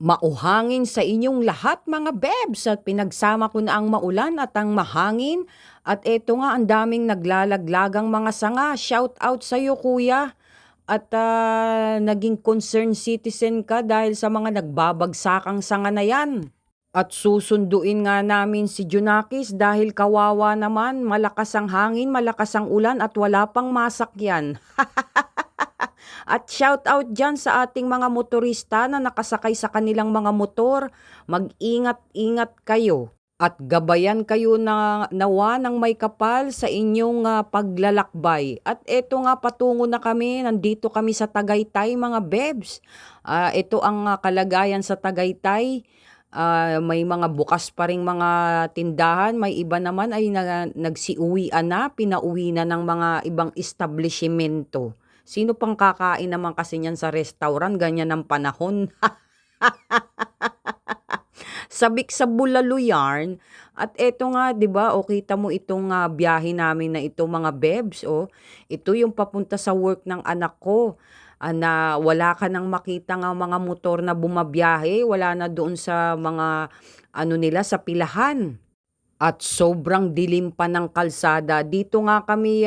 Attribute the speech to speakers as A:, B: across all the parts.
A: Mauhangin sa inyong lahat mga bebs at pinagsama ko na ang maulan at ang mahangin at eto nga ang daming naglalaglagang mga sanga. Shout out sa iyo kuya at naging concerned citizen ka dahil sa mga nagbabagsakang sanga na yan. At susunduin nga namin si Junakis dahil kawawa naman, malakas ang hangin, malakas ang ulan at wala pang masakyan. At shout out dyan sa ating mga motorista na nakasakay sa kanilang mga motor. Mag-ingat-ingat kayo. At gabayan kayo na nawa ng may kapal sa inyong paglalakbay. At eto nga patungo na kami, nandito kami sa Tagaytay mga bebs. Ito ang kalagayan sa Tagaytay. May mga bukas pa ring mga tindahan, may iba naman ay nagsiuwian na, pinauwi na ng mga ibang establishmento. Sino pang kakain naman kasi niyan sa restaurant, ganyan ang panahon. Sabik sa bulalo yarn. At eto nga, 'di ba? O kita mo itong biyahe namin na ito mga bebs, oh. Ito yung papunta sa work ng anak ko. Na wala ka nang makita nga mga motor na bumabiyahe, wala na doon sa mga ano nila sa pilahan. At sobrang dilim pa ng kalsada. Dito nga kami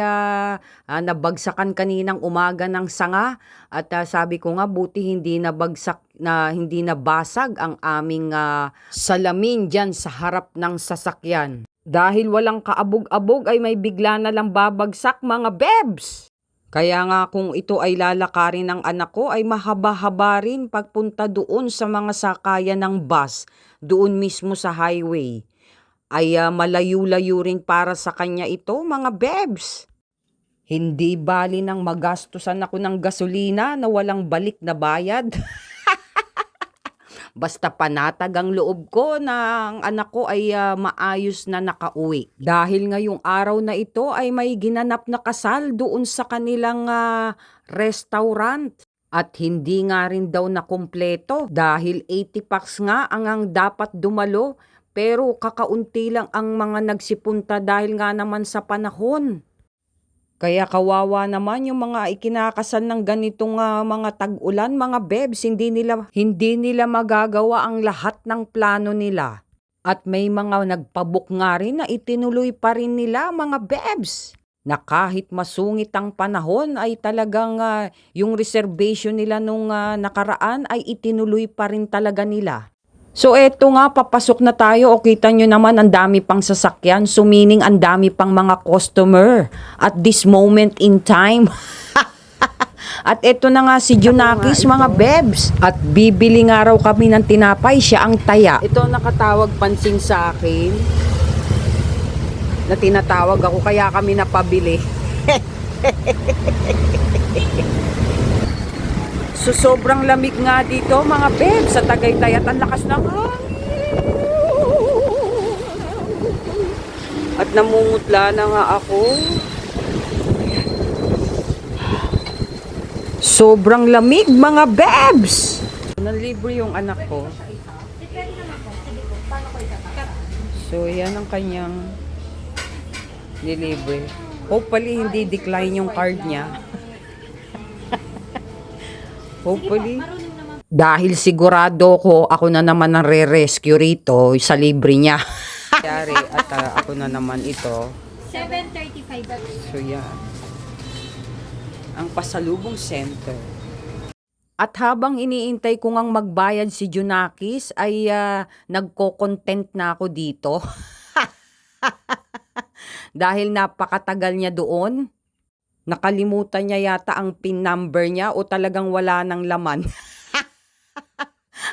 A: nabagsakan kaninang umaga ng sanga at sabi ko nga buti hindi nabasag ang aming salamin diyan sa harap ng sasakyan. Dahil walang kaabog-abog ay may bigla na lang babagsak mga bebs. Kaya nga kung ito ay lalakarin ng anak ko ay mahaba-haba rin pagpunta doon sa mga sakayan ng bus, doon mismo sa highway. Ay malayo-layo rin para sa kanya ito mga bebs. Hindi bali nang magastusan ako ng gasolina na walang balik na bayad. Basta panatag ang loob ko na ang anak ko ay maayos na nakauwi. Dahil ngayong araw na ito ay may ginanap na kasal doon sa kanilang restaurant. At hindi nga rin daw na kumpleto dahil 80 packs nga ang dapat dumalo. Pero kakaunti lang ang mga nagsipunta dahil nga naman sa panahon. Kaya kawawa naman yung mga ikinakasal ng ganitong mga tag-ulan, mga bebs, hindi nila magagawa ang lahat ng plano nila. At may mga nagpabook nga rin na itinuloy pa rin nila mga bebs. Na kahit masungit ang panahon ay talagang yung reservation nila nung nakaraan ay itinuloy pa rin talaga nila. So eto nga, papasok na tayo. O kita nyo naman, ang dami pang sasakyan. So meaning, ang dami pang mga customer at this moment in time. At eto na nga si Junakis, mga bebs. At bibili nga raw kami ng tinapay, siya ang taya. Ito nakatawag pansin sa akin. Na tinatawag ako, kaya kami napabili. So sobrang lamig nga dito mga bebs sa Tagaytay at ang lakas ng hangin. At namumutla na nga ako. Sobrang lamig mga bebs. Nalibre yung anak ko. So yan ang kanyang nilibre. Hopefully hindi decline yung card niya. Hopefully. Dahil sigurado ko ako na naman ang re-rescue rito sa libre niya. At ako na naman ito.
B: 7:35.
A: So yan. Ang pasalubong center. At habang iniintay ko ngang magbayad si Junakis ay nagko-content na ako dito. Dahil napakatagal niya doon. Nakalimutan niya yata ang PIN number niya o talagang wala ng laman.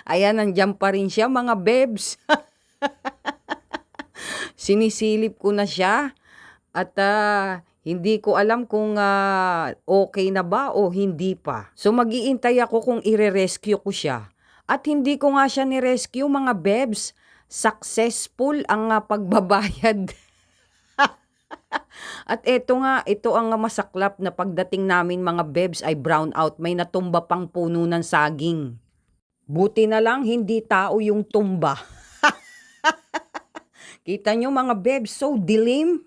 A: Ayan, nandiyan pa rin siya mga bebs. Sinisilip ko na siya at hindi ko alam kung okay na ba o hindi pa. So mag-iintay ako kung ire-rescue ko siya. At hindi ko nga siya ni-rescue mga bebs. Successful ang pagbabayad. At ito ang masaklap na pagdating namin mga bebs ay brown out. May natumba pang puno ng saging. Buti na lang hindi tao yung tumba. Kita nyo mga bebs, so dilim,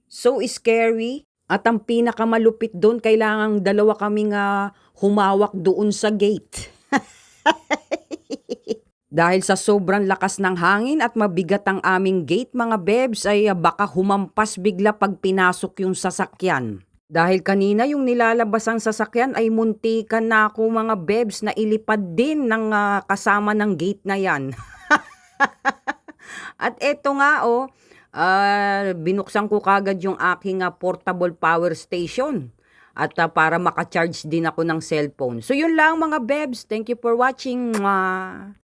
A: so scary. At ang pinakamalupit doon, kailangang dalawa kaming humawak doon sa gate. Dahil sa sobrang lakas ng hangin at mabigat ang aming gate mga bebs ay baka humampas bigla pag pinasok yung sasakyan. Dahil kanina yung nilalabas ang sasakyan ay muntikan na ako mga bebs na ilipad din ng kasama ng gate na yan. At eto nga binuksan ko kagad yung aking portable power station. At para maka-charge din ako ng cellphone. So yun lang mga bebs. Thank you for watching. Mwah!